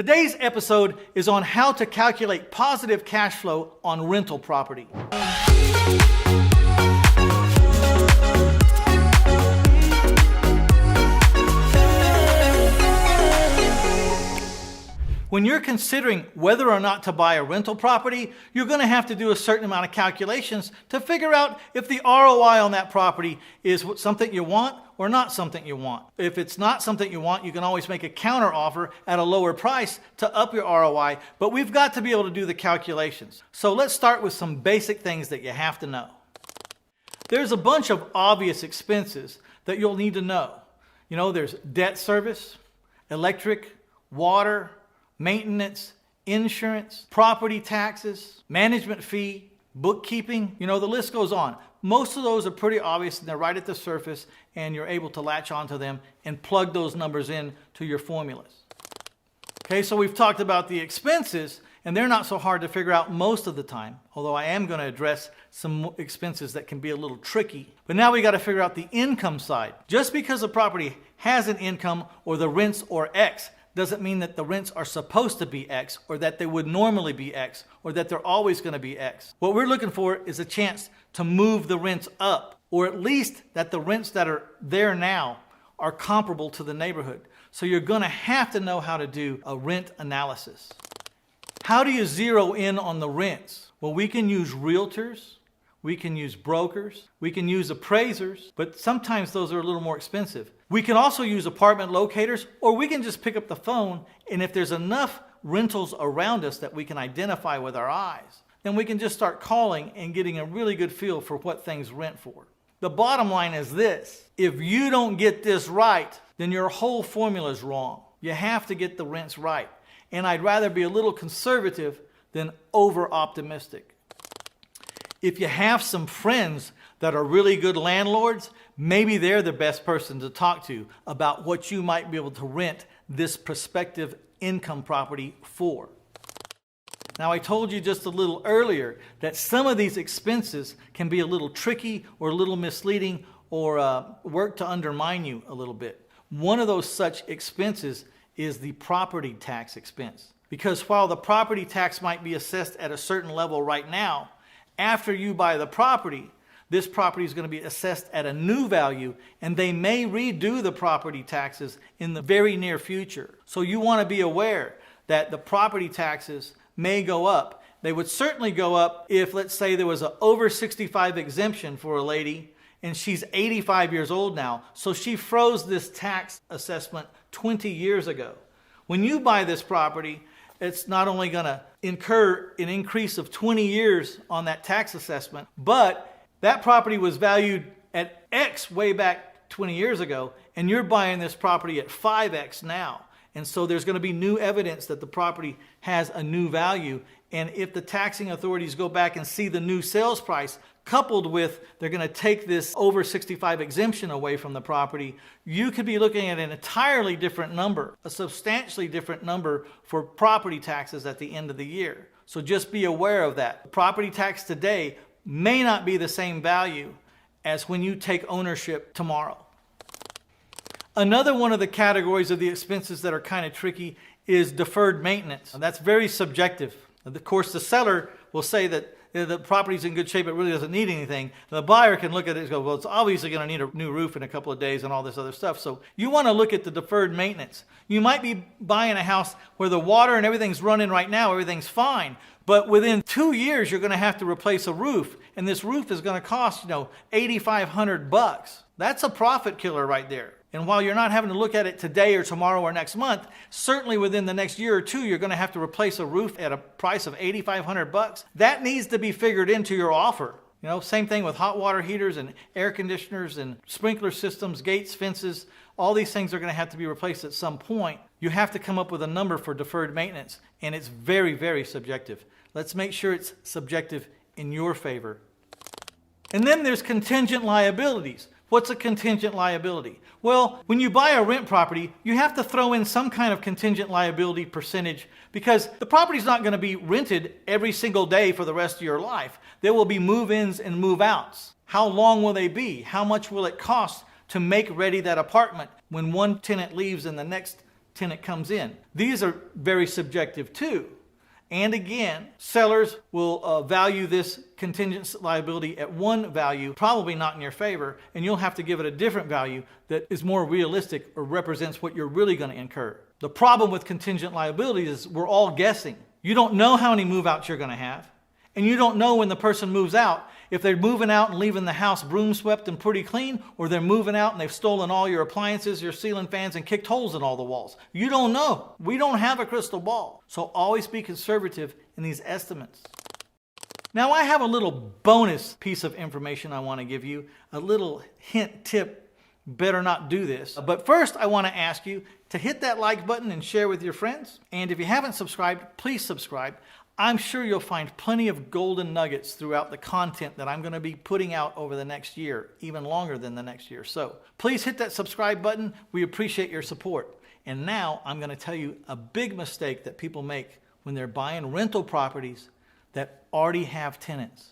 Today's episode is on how to calculate positive cash flow on rental property. When you're considering whether or not to buy a rental property, you're going to have to do a certain amount of calculations to figure out if the ROI on that property is something you want or not something you want. If it's not something you want, you can always make a counter offer at a lower price to up your ROI, but we've got to be able to do the calculations. So let's start with some basic things that you have to know. There's a bunch of obvious expenses that you'll need to know. You know, there's debt service, electric, water, maintenance, insurance, property taxes, management fee, bookkeeping, the list goes on. Most of those are pretty obvious and they're right at the surface and you're able to latch onto them and plug those numbers in to your formulas. Okay, so we've talked about the expenses and they're not so hard to figure out most of the time, although I am going to address some expenses that can be a little tricky. But now we got to figure out the income side. Just because a property has an income or the rents or X doesn't mean that the rents are supposed to be X or that they would normally be X or that they're always going to be X. What we're looking for is a chance to move the rents up, or at least that the rents that are there now are comparable to the neighborhood. So you're going to have to know how to do a rent analysis. How do you zero in on the rents? Well, we can use realtors, we can use brokers, we can use appraisers, but sometimes those are a little more expensive. We can also use apartment locators, or we can just pick up the phone, and if there's enough rentals around us that we can identify with our eyes, then we can just start calling and getting a really good feel for what things rent for. The bottom line is this: if you don't get this right, then your whole formula is wrong. You have to get the rents right. And I'd rather be a little conservative than over-optimistic. If you have some friends that are really good landlords, maybe they're the best person to talk to about what you might be able to rent this prospective income property for. Now, I told you just a little earlier that some of these expenses can be a little tricky or a little misleading or work to undermine you a little bit. One of those such expenses is the property tax expense. Because while the property tax might be assessed at a certain level right now, after you buy the property, this property is going to be assessed at a new value, and they may redo the property taxes in the very near future. So you want to be aware that the property taxes may go up. They would certainly go up if, let's say, there was an over 65 exemption for a lady, and she's 85 years old now, so she froze this tax assessment 20 years ago. When you buy this property, it's not only going to incur an increase of 20 years on that tax assessment, but that property was valued at X way back 20 years ago, and you're buying this property at 5X now. And so there's going to be new evidence that the property has a new value. And if the taxing authorities go back and see the new sales price, coupled with they're going to take this over 65 exemption away from the property, you could be looking at an entirely different number, a substantially different number for property taxes at the end of the year. So just be aware of that. Property tax today may not be the same value as when you take ownership tomorrow. Another one of the categories of the expenses that are kind of tricky is deferred maintenance. That's very subjective. Of course, the seller will say that the property's in good shape, it really doesn't need anything. The buyer can look at it and go, well, it's obviously going to need a new roof in a couple of days and all this other stuff. So you want to look at the deferred maintenance. You might be buying a house where the water and everything's running right now, everything's fine. But within 2 years, you're going to have to replace a roof. And this roof is going to cost, $8,500. That's a profit killer right there. And while you're not having to look at it today or tomorrow or next month, certainly within the next year or two, you're going to have to replace a roof at a price of $8,500. That needs to be figured into your offer. Same thing with hot water heaters and air conditioners and sprinkler systems, gates, fences. All these things are going to have to be replaced at some point. You have to come up with a number for deferred maintenance, and it's very, very subjective. Let's make sure it's subjective in your favor. And then there's contingent liabilities. What's a contingent liability? Well, when you buy a rent property, you have to throw in some kind of contingent liability percentage because the property's not going to be rented every single day for the rest of your life. There will be move-ins and move-outs. How long will they be? How much will it cost to make ready that apartment when one tenant leaves and the next tenant comes in. These are very subjective too. And again, sellers will value this contingent liability at one value, probably not in your favor, and you'll have to give it a different value that is more realistic or represents what you're really going to incur. The problem with contingent liability is we're all guessing. You don't know how many move-outs you're going to have, and you don't know when the person moves out if they're moving out and leaving the house broom swept and pretty clean, or they're moving out and they've stolen all your appliances, your ceiling fans, and kicked holes in all the walls. You don't know. We don't have a crystal ball. So always be conservative in these estimates. Now I have a little bonus piece of information I want to give you, a little hint tip. Better not do this. But first I want to ask you to hit that like button and share with your friends. And if you haven't subscribed, please subscribe. I'm sure you'll find plenty of golden nuggets throughout the content that I'm going to be putting out over the next year, even longer than the next year. So please hit that subscribe button. We appreciate your support. And now I'm going to tell you a big mistake that people make when they're buying rental properties that already have tenants.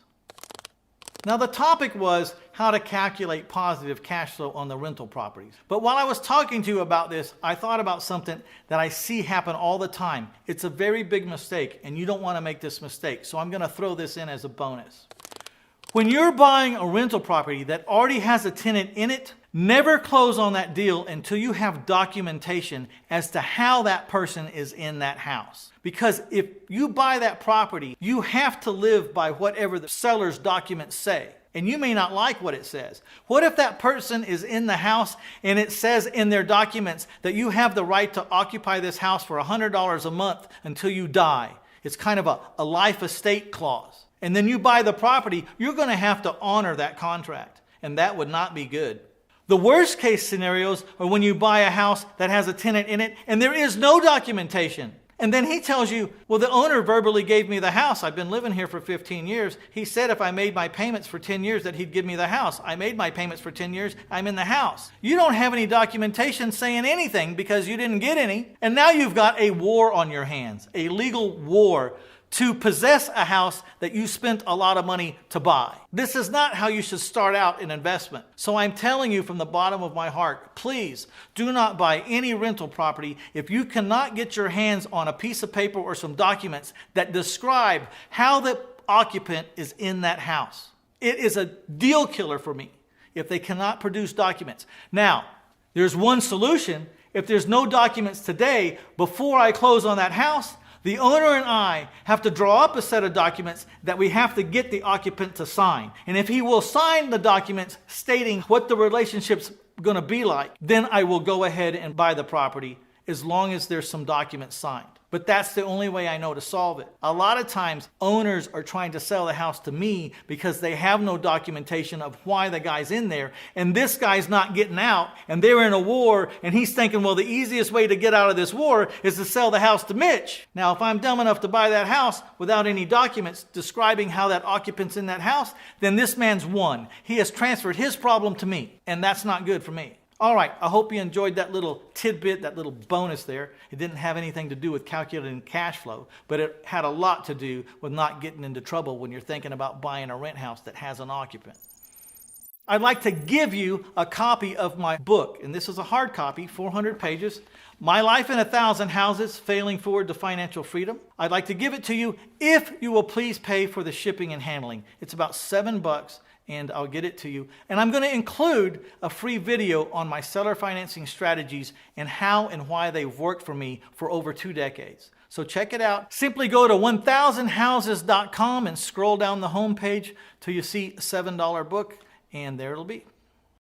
Now the topic was how to calculate positive cash flow on the rental properties. But while I was talking to you about this, I thought about something that I see happen all the time. It's a very big mistake, and you don't want to make this mistake. So I'm going to throw this in as a bonus. When you're buying a rental property that already has a tenant in it, never close on that deal until you have documentation as to how that person is in that house. Because if you buy that property, you have to live by whatever the seller's documents say. And you may not like what it says. What if that person is in the house and it says in their documents that you have the right to occupy this house for $100 a month until you die? It's kind of a life estate clause. And then you buy the property, you're going to have to honor that contract. And that would not be good. The worst case scenarios are when you buy a house that has a tenant in it and there is no documentation. And then he tells you, well, the owner verbally gave me the house. I've been living here for 15 years. He said if I made my payments for 10 years that he'd give me the house. I made my payments for 10 years. I'm in the house. You don't have any documentation saying anything because you didn't get any. And now you've got a war on your hands, a legal war to possess a house that you spent a lot of money to buy. This is not how you should start out an investment. So I'm telling you from the bottom of my heart, please do not buy any rental property if you cannot get your hands on a piece of paper or some documents that describe how the occupant is in that house. It is a deal killer for me if they cannot produce documents. Now, there's one solution. If there's no documents today, before I close on that house, the owner and I have to draw up a set of documents that we have to get the occupant to sign. And if he will sign the documents stating what the relationship's going to be like, then I will go ahead and buy the property as long as there's some documents signed. But that's the only way I know to solve it. A lot of times owners are trying to sell the house to me because they have no documentation of why the guy's in there. And this guy's not getting out and they're in a war and he's thinking, well, the easiest way to get out of this war is to sell the house to Mitch. Now, if I'm dumb enough to buy that house without any documents describing how that occupant's in that house, then this man's won. He has transferred his problem to me, and that's not good for me. All right, I hope you enjoyed that little tidbit, that little bonus there. It didn't have anything to do with calculating cash flow, but it had a lot to do with not getting into trouble when you're thinking about buying a rent house that has an occupant. I'd like to give you a copy of my book, and this is a hard copy, 400 pages, My Life in 1,000 Houses, Failing Forward to Financial Freedom. I'd like to give it to you if you will please pay for the shipping and handling. It's about $7. And I'll get it to you. And I'm going to include a free video on my seller financing strategies and how and why they've worked for me for over 2 decades. So check it out. Simply go to 1000houses.com and scroll down the home page till you see a $7 book, and there it'll be.